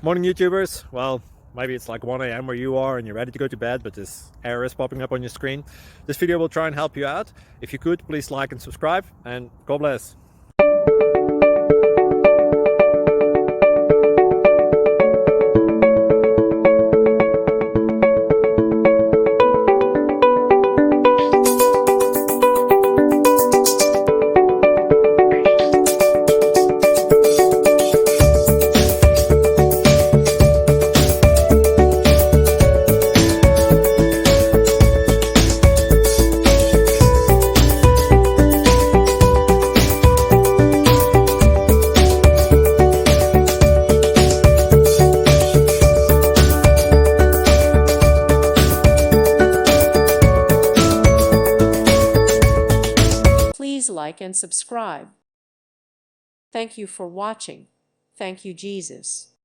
Morning YouTubers. Well, maybe it's like 1 a.m. where you are and you're ready to go to bed, but this error is popping up on your screen. This video will try and help you out. If you could, please like and subscribe, and God bless. Please like and subscribe. Thank you for watching. Thank you, Jesus.